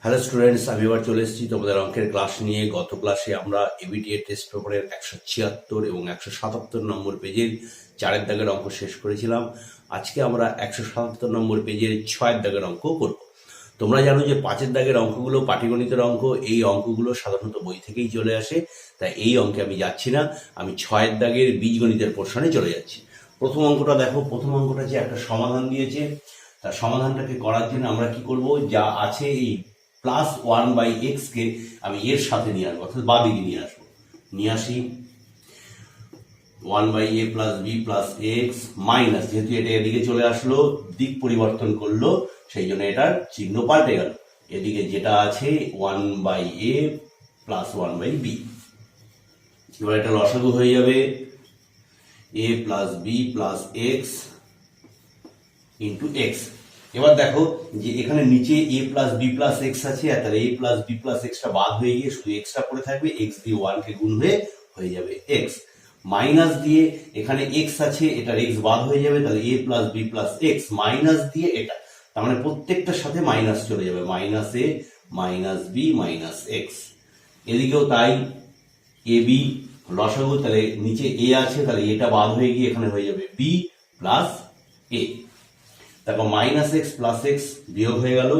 Hello students, আমি এবার চলে এসেছি তোমাদের অঙ্কের ক্লাস নিয়ে। গত ক্লাসে আমরা এবিটিএ টেস্ট পেপারের 176 এবং 177 নম্বর পেজের 4 দাগের অঙ্ক শেষ করেছিলাম। আজকে আমরা 177 নম্বর পেজের 6 দাগের অঙ্ক করব। তোমরা জানো যে 5 দাগের অঙ্কগুলো পাটিগণিতের অঙ্ক, এই অঙ্কগুলো সাধারণত বই থেকেই চলে আসে, তাই এই অঙ্কে আমি যাচ্ছি না, আমি 6 দাগের বীজগণিতের পোর্শনে চলে যাচ্ছি। প্রথম অঙ্কটা দেখো, প্রথম অঙ্কটা যে একটা সমাধান দিয়েছে, তার সমাধানটাকে করার জন্য আমরা কি করব, যা আছে এই +1/x কে আমি এর সাথে নিয়ে আসবো, অর্থাৎ বাঁ দিকে নিয়ে আসবো। নিয়ে আসি 1/a + b + x মাইনাস, যেহেতু এটা এদিকে চলে আসলো, দিক পরিবর্তন করলো, সেই জন্য এটার চিহ্ন পাল্টে গেল। এদিকে যেটা আছে 1/a + 1/b। এবার এটা লসাগু হয়ে যাবে a + b + x × x। এবার দেখো যে এখানে নিচে a + b + x আছে, আর তাহলে a + b + x টা বাদ হয়ে গিয়ে শুধু x টা পড়ে থাকবে, x দিয়ে 1 কে গুণ হয়ে যাবে x। মাইনাস দিয়ে এখানে x আছে, এটার x বাদ হয়ে যাবে, তাহলে a + b + x মাইনাস দিয়ে এটা, তার মানে প্রত্যেকটার সাথে মাইনাস চলে যাবে, -a - b - x। এদিকেও তাই, ab লসাগু, তাহলে নিচে a আছে, তাহলে এটা বাদ হয়ে গিয়ে এখানে হয়ে যাবে b + a। তারপর -x + x বিয়োগ হয়ে গেল,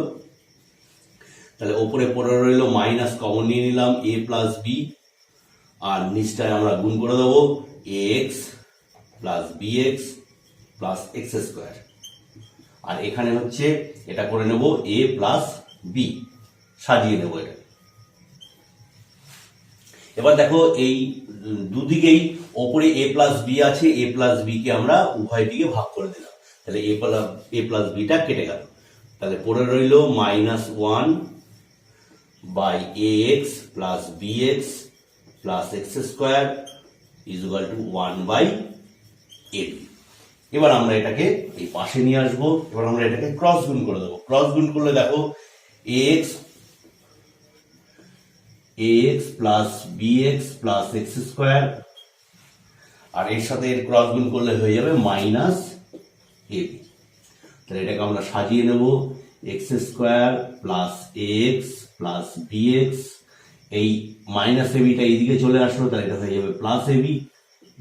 তাহলে ওপরে পড়ে রইল মাইনাস, কমন নিয়ে নিলাম a + b, আর নিচটায় আমরা গুণ করে দেবো ax + bx + x²। আর এখানে হচ্ছে এটা করে নেব a + b, সাজিয়ে নেব এটা। এবার দেখো এই দুদিকেই ওপরে a + b আছে, a + b কে আমরা উভয় দিকে ভাগ করে দিলাম, তাহলে a + b টা কেটে গেল, তাহলে পড়ে রইল -1/ax + bx + x² = 1/ab। এবার আমরা এটাকে এই পাশে নিয়ে আসবো, এবার আমরা এটাকে ক্রস গুণ করে দেবো। ক্রস গুণ করলে দেখো ax + bx + x², আর এর সাথে এর ক্রস গুণ করলে হয়ে যাবে -ab। তাহলে এটাকে আমরা সাজিয়ে নেব x² + ax + bx, এই -ab টা এইদিকে চলে আসলো, তাহলে এটা হয়ে যাবে +ab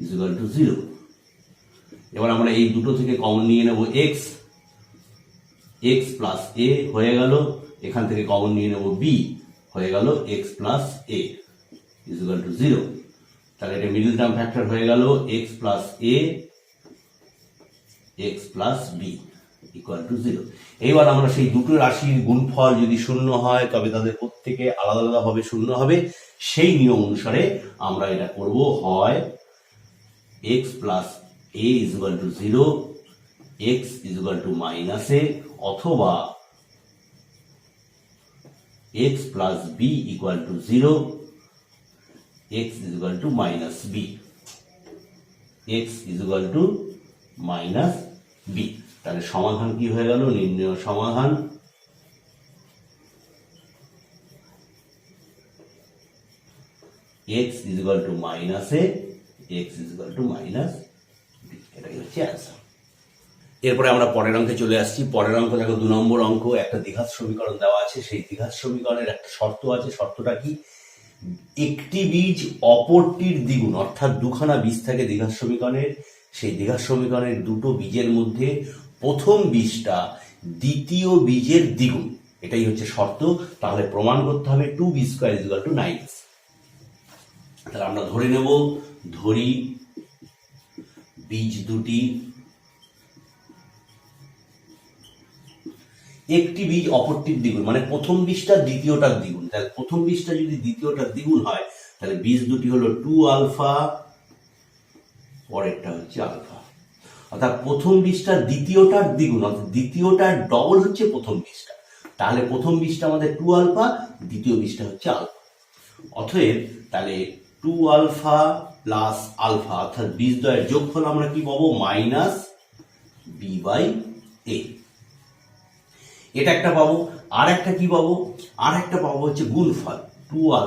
= 0। এবার আমরা এই দুটো থেকে কমন নিয়ে নেব x + a হয়ে গেল, এখান থেকে কমন নিয়ে নেব b হয়ে গেল x + a = 0। তাহলে এটা মিডল টার্ম ফ্যাক্টর হয়ে গেল x + a x + b = 0। এইবার আমরা সেই দুটো রাশির গুণফল যদি শূন্য হয়, তবে তাদের প্রত্যেকে আলাদা আলাদা ভাবে শূন্য হবে। সেই নিয়ম অনুসারে আমরা এটা করব, হয় x + a = 0, x = -a, অথবা x + b = 0, x = -b, x = -b। তাহলে সমাধান কি হয়ে গেল? নির্ণয় সমাধান x = -a, x = -b, এটাই হচ্ছে অ্যান্সার। এরপরে আমরা পরের অঙ্কে চলে আসছি। পরের অঙ্ক দেখো, 2 নম্বর অঙ্ক। একটা দ্বিঘাত সমীকরণ দেওয়া আছে, সেই দ্বিঘাত সমীকরণের একটা শর্ত আছে। শর্তটা কি? একটি বীজ অপরটির দ্বিগুণ, অর্থাৎ দুখানা বীজ থাকে দ্বিঘাত সমীকরণের, সেই দ্বিঘাত সমীকরণের দুটো বীজের মধ্যে প্রথম বীজটা দ্বিতীয় বীজের দ্বিগুণ, এটাই হচ্ছে শর্ত। তাহলে প্রমাণ করতে হবে 2b² = 9ac। তাহলে আমরা ধরে নেব, ধরি বীজ দুটি, একটি বীজ অপরটির দ্বিগুণ, মানে প্রথম বীজটা দ্বিতীয়টার দ্বিগুণ। তাহলে প্রথম বীজটা যদি দ্বিতীয়টার দ্বিগুণ হয়, তাহলে বীজ দুটি হলো 2α, পরেরটা হচ্ছে আলফা। অর্থাৎ প্রথম বীজটা দ্বিতীয়টার দ্বিগুণ, অর্থাৎ দ্বিতীয়টার ডবল হচ্ছে প্রথম বীজটা। তাহলে প্রথম বীজটা আমাদের 2α, দ্বিতীয় বীজটা হচ্ছে আলফা। অতএব তাহলে 2α + আলফা, অর্থাৎ বীজ দ্বয়ের যোগফল আমরা কি পাবো? -b/a। এটা একটা পাবো। আর একটা কি পাবো? আর একটা পাবো হচ্ছে গুণফল 2α ×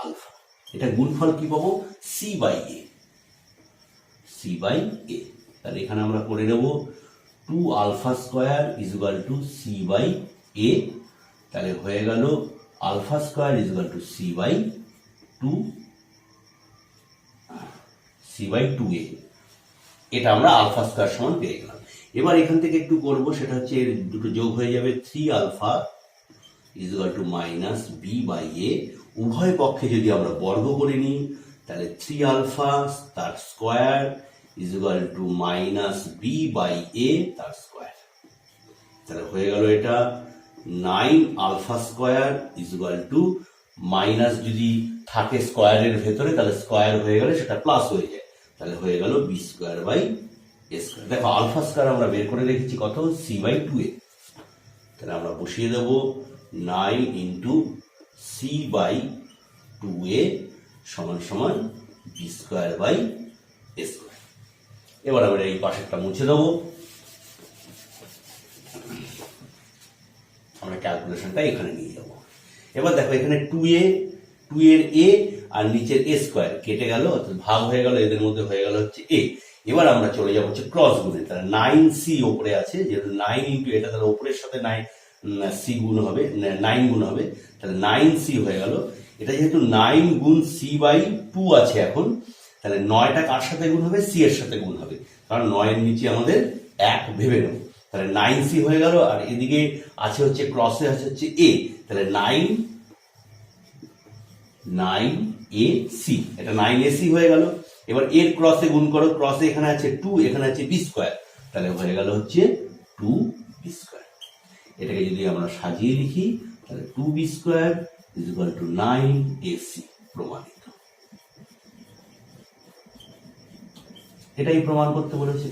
আলফা। এটা গুণফল কি পাবো? c/a। তাহলে এখানে আমরা করে নেব 2α² = c/a। তাহলে হয়ে গেল alpha square is equal to c/2a। এটা আমরা আলফা স্কোয়ার সমান পেয়ে গেলাম। এবার এখান থেকে একটু করবো, সেটা হচ্ছে এর দুটো যোগ হয়ে যাবে 3α is equal to minus b/a। উভয় পক্ষে যদি আমরা বর্গ করে নিই তাহলে 3α তার square is equal to minus b/a তার স্কোয়ার। তাহলে হয়ে গেল এটা 9α square is equal to minus যদি থাকে স্কোয়ারের ভেতরে তাহলে স্কোয়ার হয়ে গেলে সেটা প্লাস হয়ে যায়, তাহলে হয়ে গেল b²/a²। দেখো আলফা স্কোয়ার আমরা বের করে রেখেছি কত, c/2a। তাহলে আমরা বসিয়ে দেবো 9 ইন্টু c/2a সমান সমান b²/a²। এবার আমরা এই পাশেরটা মুছে দেবো, আমরা ক্যালকুলেশনটা এখানে নিয়ে যাব। এবার দেখো এখানে 2 এর a আর নিচের a স্কোয়ার কেটে গেল, অর্থাৎ ভাগ হয়ে গেল, এদের মধ্যে হয়ে গেল হচ্ছে a। এবার আমরা চলে যাবো হচ্ছে ক্রস গুণে, তাহলে 9c ওপরে আছে, যেহেতু 9 ইন্টু এটা, তাহলে ওপরের সাথে 9c গুণ হবে, 9 গুণ হবে, তাহলে 9c হয়ে গেল। এটা যেহেতু 9 গুণ c/2 আছে এখন, তাহলে 9টা কার সাথে গুণ হবে, c এর সাথে গুণ হবে, কারণ 9 এর নিচে আমাদের 1 ভেবে নেব। তাহলে 9c হয়ে গেল, আর এদিকে আছে হচ্ছে ক্রসে আছে হচ্ছে a, তাহলে 9ac, এটা 9ac হয়ে গেল। এবার এর ক্রসে গুণ করো, ক্রসে এখানে আছে 2, এখানে আছে b², তাহলে হয়ে গেল হচ্ছে 2b²। এটাকে যদি আমরা সাজিয়ে লিখি তাহলে 2b² is equal two 9ac প্রমাণিত। এটাই প্রমাণ করতে বলেছে।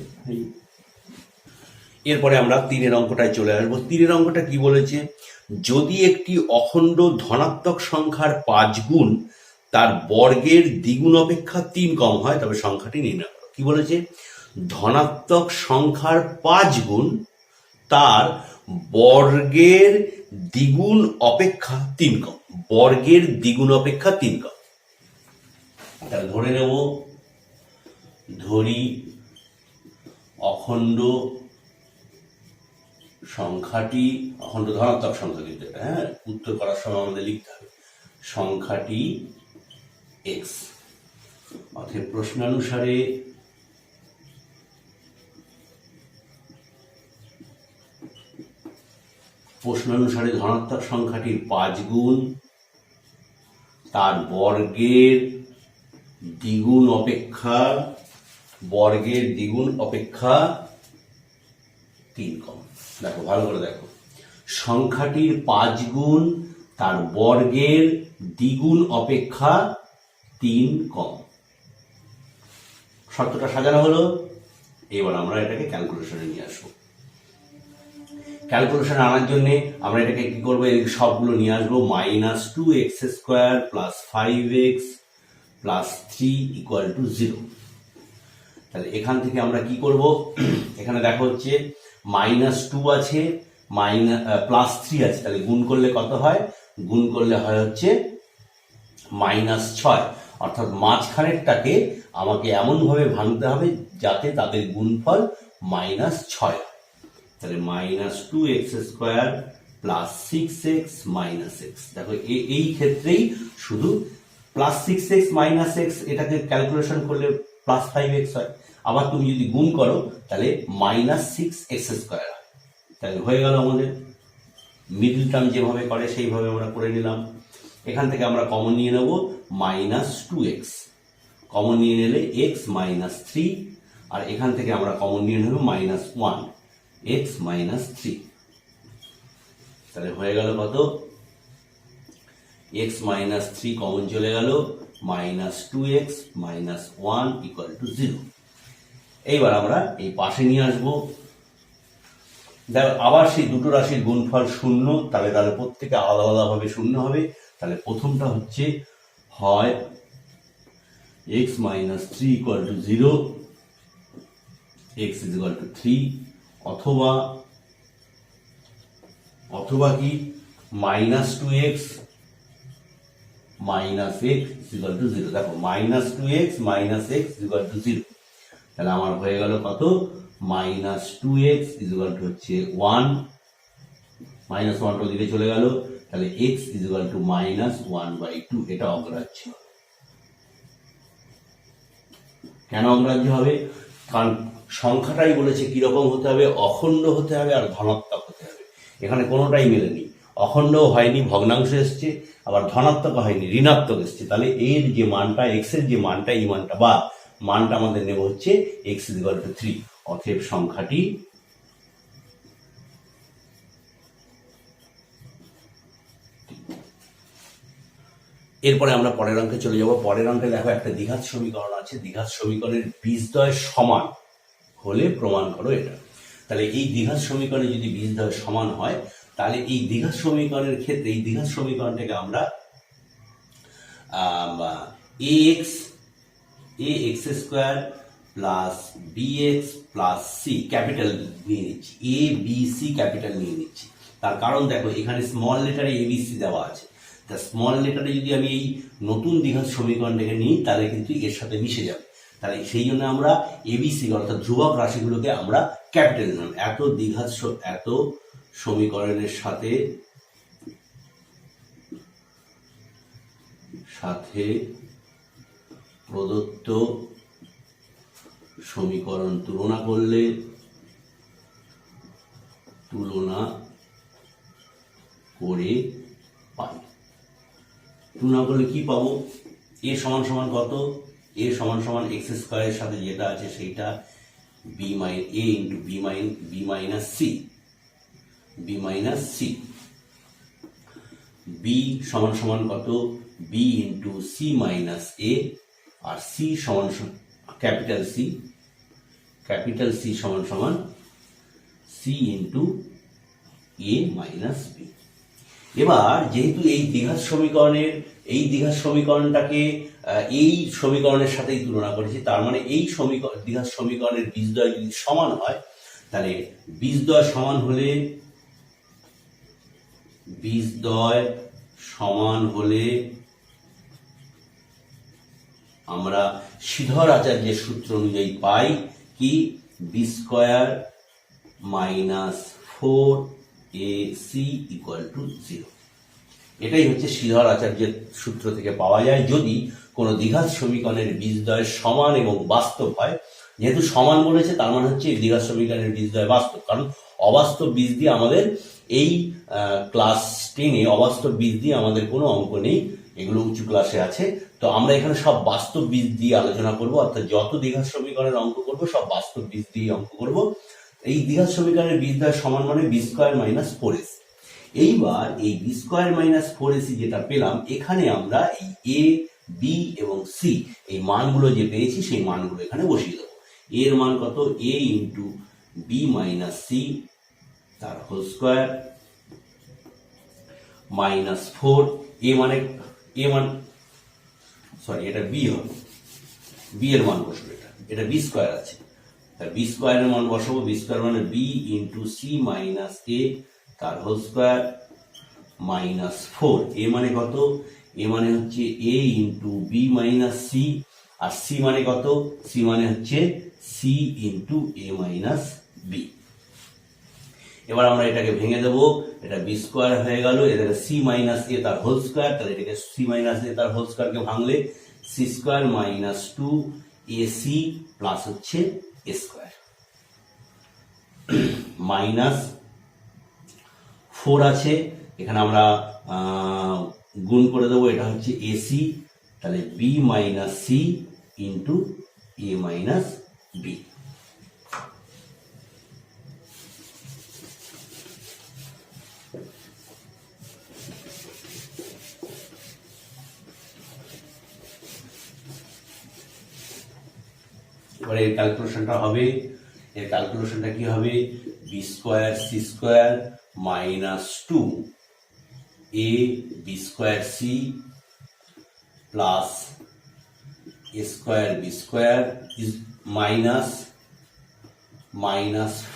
এরপরে আমরা 3 অঙ্কটায় চলে আসবো। 3 অঙ্কটা কি বলেছে, যদি একটি অখণ্ড ধনাত্মক সংখ্যার 5 গুণ তার বর্গের দ্বিগুণ অপেক্ষা 3 কম হয় তবে সংখ্যাটি নির্ণয় করো। কি বলেছে, ধনাত্মক সংখ্যার 5 গুণ তার বর্গের দ্বিগুণ অপেক্ষা 3 কম, বর্গের দ্বিগুণ অপেক্ষা 3 কম। তাহলে ধরে নেব, ধরি অখণ্ড সংখ্যাটি, অখণ্ড ধনাত্মক সংখ্যা কিন্তু এটা, হ্যাঁ, উত্তর করার সময় আমাদের লিখতে হবে সংখ্যাটি x। অর্থাৎ প্রশ্নানুসারে ধনাত্মক সংখ্যাটির 5 গুণ তার বর্গের দ্বিগুণ অপেক্ষা 3 কম। দেখো ভালো করে দেখো, সংখ্যাটির 5 গুণ তার বর্গের দ্বিগুণ অপেক্ষা 3 কম। শর্তটা সাজানো হলো। এবার আমরা এটাকে ক্যালকুলেশনে নিয়ে আসবো। ক্যালকুলেশনে আনার জন্য আমরা এটাকে কি করবো, এদিকে সবগুলো নিয়ে আসবো, -2x² + 5x + 3 = 0। তাহলে এখান থেকে আমরা কি করব, এখানে দেখো হচ্ছে -2 আছে, +3 আছে, তাহলে গুণ করলে কত হয়, গুণ করলে হয় হচ্ছে -6। অর্থাৎ মাঝখানেরটাকে আমাকে এমন ভাবে ভাঙতে হবে যাতে তাদের গুণফল -6 হয়। তাহলে -2x² + 6x - x। দেখো এই ক্ষেত্রেই শুধু +6x - x, এটাকে ক্যালকুলেশন করলে +5x হয়। আবার তুমি যদি গুণ করো তাহলে -6x² হয়। তাহলে হয়ে গেল আমাদের মিডল টার্ম যেভাবে করে সেইভাবে আমরা করে নিলাম। এখান থেকে আমরা কমন নিয়ে নেব -2x, কমন নিয়ে নিলে x - 3, আর এখান থেকে আমরা কমন নিয়ে নেব -1 x - 3। তাহলে হয়ে গেল কত, x - 3 কমন চলে গেল, -2x - 1 = 0। এইবার আমরা এই পাশে নিয়ে আসবো। দেখো আবার সেই দুটো রাশির গুণফল 0, তাহলে প্রত্যেকে আলাদা আলাদা ভাবে 0 হবে। তাহলে প্রথমটা হচ্ছে হয় x - 3 = 0, x = 3, অথবা কি -2x - x = 0। দেখো -2x - x = 0, তাহলে আমার হয়ে গেল কত, -2x = হচ্ছে 1, -1 ওদিকে চলে গেল, তাহলে x ইজ ইকুয়াল টু -1/2, এটা অগ্রাহ্য। কেন অগ্রাহ্য হবে? কারণ সংখ্যাটাই বলেছে কিরকম হতে হবে, অখণ্ড হতে হবে আর ধনাত্মক হতে হবে। এখানে কোনোটাই মেলেনি, অখণ্ডও হয়নি, ভগ্নাংশ এসছে, আবার ধনাত্মক হয়নি, ঋণাত্মক এসছে। তাহলে এর যে মানটা, এক্স এর যে মানটা, এই মানটা বা মানটা আমাদের নেব হচ্ছে x ইজ ইকুয়াল টু 3। অতএব সংখ্যাটি এরপরে আমরা পরের অঙ্কে চলে যাব। পরের অঙ্কে দেখো একটা দ্বিঘাত সমীকরণ আছে, দ্বিঘাত সমীকরণের বীজদ্বয় সমান হলে প্রমাণ করো এটা। তাহলে এই দ্বিঘাত সমীকরণে যদি বীজদ্বয় সমান হয়, তাহলে এই দ্বিঘাত সমীকরণের ক্ষেত্রে এই দ্বিঘাত সমীকরণটাকে আমরা ax square plus bx plus c capital নিয়ে নিচ্ছি, a b c ক্যাপিটাল নিয়ে নিচ্ছি। তার কারণ দেখো এখানে স্মল লেটারে abc দেওয়া আছে, তা স্মল লেটারে যদি আমি এই নতুন দ্বিঘাত সমীকরণটাকে নিই তাহলে কিন্তু এর সাথে মিশে যাবে। তাহলে সেই জন্য আমরা এবিসি অর্থাৎ ধ্রুবক রাশিগুলোকে আমরা ক্যাপিটাল নিলাম। এত সমীকরণের সাথে প্রদত্ত সমীকরণ তুলনা করে পাই। তুলনা করলে কি পাবো? a সমান সমান কত? a সমান সমান এক্স স্কোয়ারের সাথে যেটা আছে সেইটা b into B minus C. b সমান সমান কত? b into C minus A, আর c সমান ক্যাপিটাল সি সমান সমান c into A minus B. এবার যেহেতু এই দ্বিঘাত সমীকরণটাকে এই সমীকরণের সাথেই তুলনা করেছি, তার মানে এই দ্বিঘাত সমীকরণের বীজদ্বয় যদি সমান হয়, তাহলে বীজদ্বয় সমান হলে আমরা শ্রীধর আচার্যের সূত্র অনুযায়ী পাই কি? B square minus 4ac equal to 0। এটাই হচ্ছে শ্রীধর আচার্যের সূত্র থেকে পাওয়া যায় যদি কোনো দ্বিঘাত সমীকরণের বীজদ্বয় সমান এবং বাস্তব হয়। যেহেতু সমান বলেছে তার মানে হচ্ছে দ্বিঘাত সমীকরণের বীজদ্বয় বাস্তব, কারণ অবাস্তব বীজ দিয়ে আমাদের এই ক্লাস 10-এ অবাস্তব বীজ দিয়ে আমাদের কোনো অঙ্ক নেই, এগুলো উঁচু ক্লাসে আছে। তো আমরা এখানে সব বাস্তব বীজ দিয়ে আলোচনা করব, অর্থাৎ যত দ্বিঘাত সমীকরণের অঙ্ক করব সব বাস্তব বীজ দিয়ে অঙ্ক করব। এই দ্বিঘাত সমীকরণের বীজদ্বয় সমান মানে বি স্কোয়ার মাইনাস 4ac। এইবার এই বি স্কোয়ার মাইনাস 4ac যেটা পেলাম, এখানে আমরা এই এ বি এবং সি এই মানগুলো যে পেয়েছি সেই মানগুলো এখানে বসিয়ে দেবো। এর মান কত? এ ইন্টু বি মাইনাস সি তার হোল স্কোয়ার মাইনাস 4, এটা বি হবে, বি এর মান বসবে, এটা বি স্কোয়ার আছে, তার বি স্কোয়ারের মান বসাবো। বি স্কোয়ার মানে বি ইন্টু সি মাইনাস এ তার হোল স্কোয়ার মাইনাস 4। এ মানে কত? এ মানে হচ্ছে এ ইন্টু বি মাইনাস সি, আর সি মানে কত? সি মানে হচ্ছে C into A minus B. এবার আমরা এটাকে ভেঙে দেবো, এটা বি স্কোয়ার হয়ে গেল, এটাকে সি মাইনাস এ তার হোল স্কোয়ার, তাহলে এটাকে সি মাইনাস এ তার হোল স্কোয়ারকে ভাঙলে C square minus 2ac plus হচ্ছে এ স্কোয়ার মাইনাস 4 আছে, এখানে আমরা গুণ করে দেবো, এটা হচ্ছে এসি, তাহলে B minus C into A minus B. এবারে এর ক্যালকুলেশনটা কি হবে? B square C square minus 2 A B square C plus A square B square is minus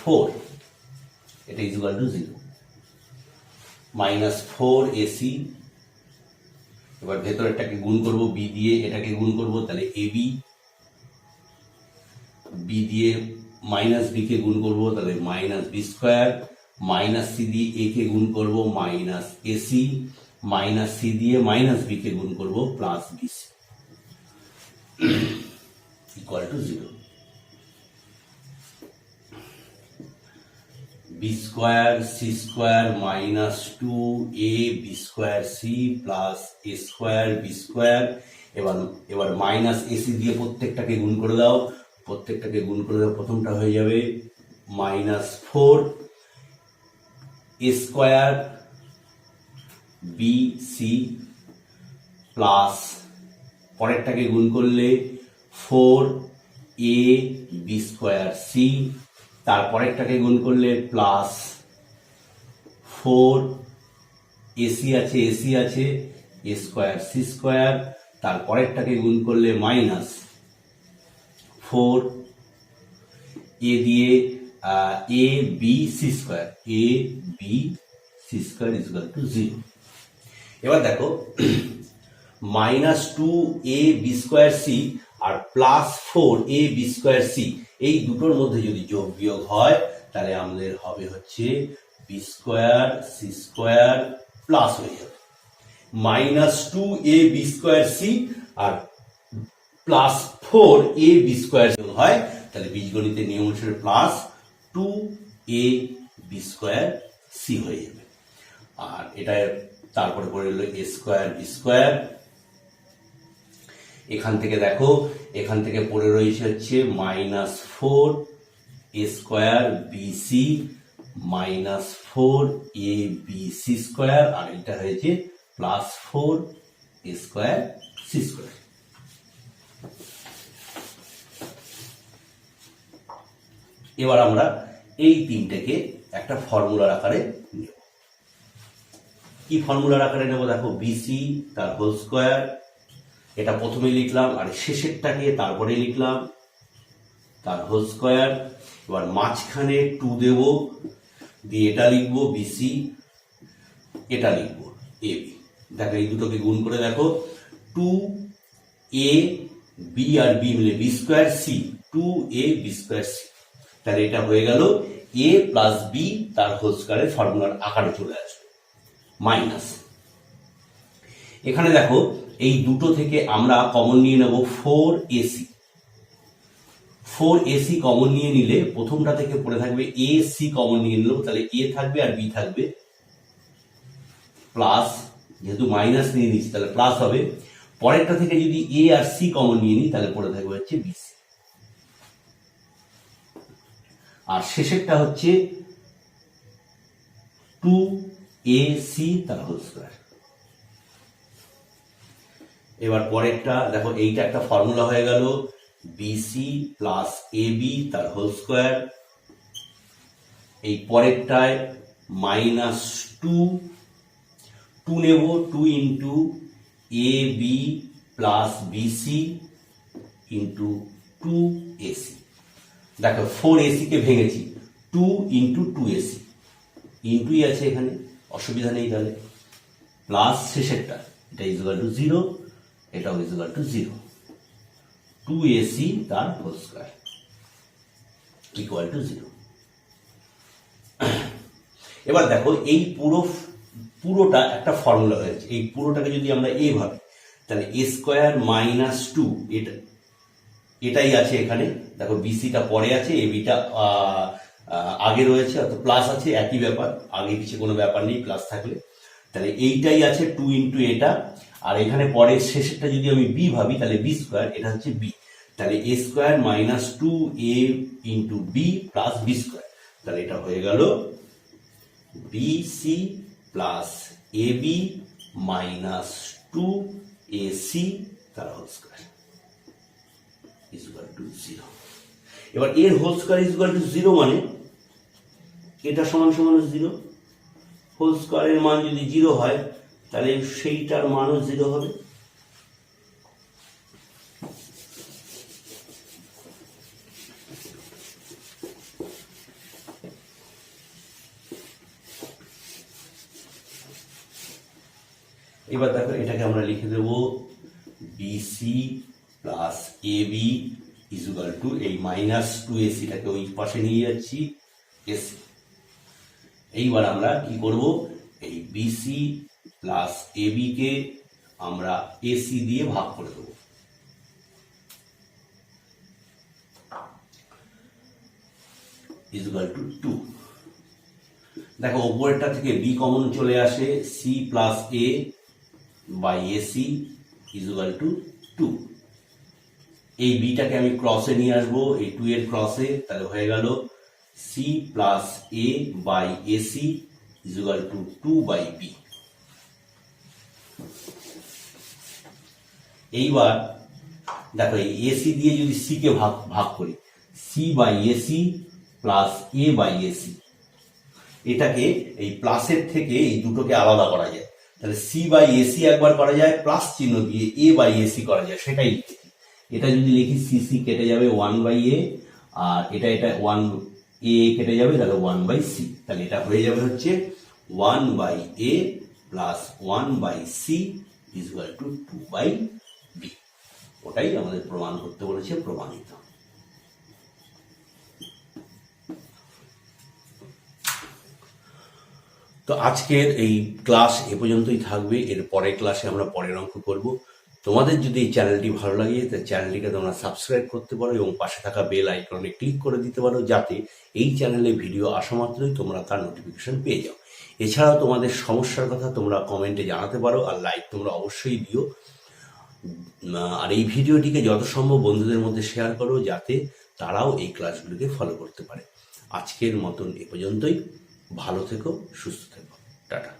4, এটা is equal to 0, minus 4ac। এবার ভেতরেরটাকে গুণ করব বি দিয়ে, এটাকে গুণ করব, তাহলে এবি, বি দিয়ে মাইনাস বি কে গুণ করবো, তাহলে minus B square minus C দিয়ে এ কে গুণ করব মাইনাস এসি, মাইনাস সি দিয়ে মাইনাস বি কে গুণ করব plus BC equal to 0। B square C square minus 2 A B square C plus A square B square. এবার মাইনাস এসি দিয়ে প্রত্যেকটাকে গুণ করে দাও, প্রথমটা হয়ে যাবে minus 4 A square B C plus পরেরটাকে গুণ করলে 4 এ বি স্কোয়ার সি, তারপরেরটাকে গুণ করলে প্লাস 4 এসি আছে এ স্কোয়ার সি স্কোয়ার, তারপরেরটাকে গুণ করলে মাইনাস 4 এ দিয়ে A B C square equal to 0। এবার দেখো minus 2 A B square C আর plus 4 A B square C, এই দুটোর মধ্যে যদি যোগ বিয়োগ হয় তাহলে আমাদের হবে হচ্ছে B square C square plus হয়ে যাবে minus 2 A B square C আর প্লাস 4 এ বি স্কোয়ার যোগ হয় তাহলে বীজগণিতের নিয়ম অনুসারে plus 2 A B square C হয়ে যাবে। আর এটা তারপরে পড়ে গেল এ স্কোয়ার বি স্কোয়ার। এখান থেকে দেখো, এখান থেকে পড়ে রয়েছে হচ্ছে minus 4 A square B C minus 4 A B C square, আর এটা হয়েছে plus 4 A square C square. এবার আমরা এই তিনটাকে একটা ফর্মুলার আকারে নেব। কি ফর্মুলার আকারে নেব দেখো, বিসি তার হোল স্কোয়ার, এটা প্রথমে লিখলাম আর শেষেরটাকে তারপরে লিখলাম তার হোল স্কোয়ার। এবার মাঝখানে 2 দেব, দিয়ে এটা লিখবো বিসি, এটা লিখবো এবি। দেখো এই দুটোকে গুণ করে দেখো 2 এ বি আর বি মিলে B square C, 2 A B square C, তাহলে এটা হয়ে গেল এ প্লাস বি তার হোল স্কোয়ারের ফর্মুলার আকারে চলে আসবে মাইনাস। এখানে দেখো এই দুটো থেকে আমরা কমন নিয়ে নেব 4ac। 4ac কমন নিয়ে নিলে প্রথমটা থেকে পড়ে থাকবে ac কমন নিয়ে নিল, তাহলে a থাকবে আর b থাকবে প্লাস, যেহেতু মাইনাস নিয়ে নিচ্ছি তাহলে প্লাস হবে। পরেরটা থেকে যদি a আর c কমন নিয়ে নিই তাহলে পড়ে থাকবে হচ্ছে bc, আর শেষেরটা হচ্ছে 2ac তার হোল স্কোয়ার। এবার পরেরটা দেখো, এইটা একটা ফর্মুলা হয়ে গেল বিসি প্লাস এবি তার হোল স্কোয়ার। এই পরেরটায় মাইনাস 2 নেব, 2 into A B plus BC into 2ac। দেখো 4ac কে ভেঙেছি, 2 ইন্টু 2ac, ইন্টুই আছে এখানে, অসুবিধা নেই। তাহলে প্লাস শেষেরটা এটা ইকুয়াল টু 0, এটাও ইকুয়াল টু 0, 2ac তার হোল স্কোয়ার ইকুয়াল টু 0। এবার দেখো এই পুরোটা একটা ফর্মুলা হয়েছে। এই পুরোটাকে যদি আমরা এ ভাবি তাহলে এ স্কোয়ার মাইনাস 2, এটাই আছে এখানে। দেখো বিসিটা পরে আছে, এবিটা আগে রয়েছে, অর্থাৎ প্লাস আছে, একই ব্যাপার, আগে পিছিয়ে কোনো ব্যাপার নেই প্লাস থাকলে। তাহলে এইটাই আছে 2 ইন্টু এটা, আর এখানে পরের শেষেরটা যদি আমি বি ভাবি তাহলে বি স্কোয়ার, এটা হচ্ছে বি, তাহলে A square minus 2a into B plus B square, তাহলে এটা হয়ে গেল BC plus AB minus 2ac তার হোল স্কোয়ার ইকুয়াল টু 0। এবার এর হোল স্কোয়ার ইকুয়াল টু 0 মানে এটা সমান সমান 0, হোল স্কোয়ারের মান যদি 0 হয় তাহলে সেইটার মানও 0 হবে। এবার দেখো এটাকে আমরা লিখে দেব BC plus AB equal to, এই মাইনাস 2ac টাকে ওই পাশে নিয়ে যাচ্ছি এসি, এইবার আমরা কি করব, এই বিসি প্লাস এবি কে আমরা এসি দিয়ে ভাগ করে দেবো। Equal to 2। দেখো ওপরেরটা থেকে বি কমন চলে আসে, C plus A by AC equal to 2। এই বিটাকে আমি ক্রসে নিয়ে আসবো, এই 2 এর ক্রসে, তাহলে হয়ে গেল C plus A by AC equal to 2 by B. এইবার দেখো এই এসি দিয়ে যদি সি কে ভাগ করি, C by AC plus A by AC, এটাকে এই প্লাসের থেকে এই দুটোকে আলাদা করা যায়। তাহলে সি বাই এসি একবার করা যায়, প্লাস চিহ্ন দিয়ে এ বাই এসি করা যায়, সেটাই লিখেছি। এটা যদি লিখি সি সি কেটে যাবে 1 বাই এ, আর এটা 1 এ কেটে যাবে, তাহলে 1 বাই সি। তাহলে এটা হয়ে যাবে হচ্ছে 1 by A plus 1 by C equal to 2 by B. ওটাই আমাদের প্রমাণ করতে বলেছে, প্রমাণিত। তো আজকের এই ক্লাস এ পর্যন্তই থাকবে। এর পরের ক্লাসে আমরা পরের অঙ্ক করব। তোমাদের যদি এই চ্যানেলটি ভালো লাগে, তাহলে চ্যানেলটিকে তোমরা সাবস্ক্রাইব করতে পারো এবং পাশে থাকা বেল আইকনে ক্লিক করে দিতে পারো, যাতে এই চ্যানেলে ভিডিও আসা মাত্রই তোমরা তার নোটিফিকেশন পেয়ে যাও। এছাড়াও তোমাদের সমস্যার কথা তোমরা কমেন্টে জানাতে পারো, আর লাইক তোমরা অবশ্যই দিও। আর এই ভিডিওটিকে যত সম্ভব বন্ধুদের মধ্যে শেয়ার করো, যাতে তারাও এই ক্লাসগুলিকে ফলো করতে পারে। আজকের মতন এ পর্যন্তই। ভালো থেকো, সুস্থ থেকো, টাটা।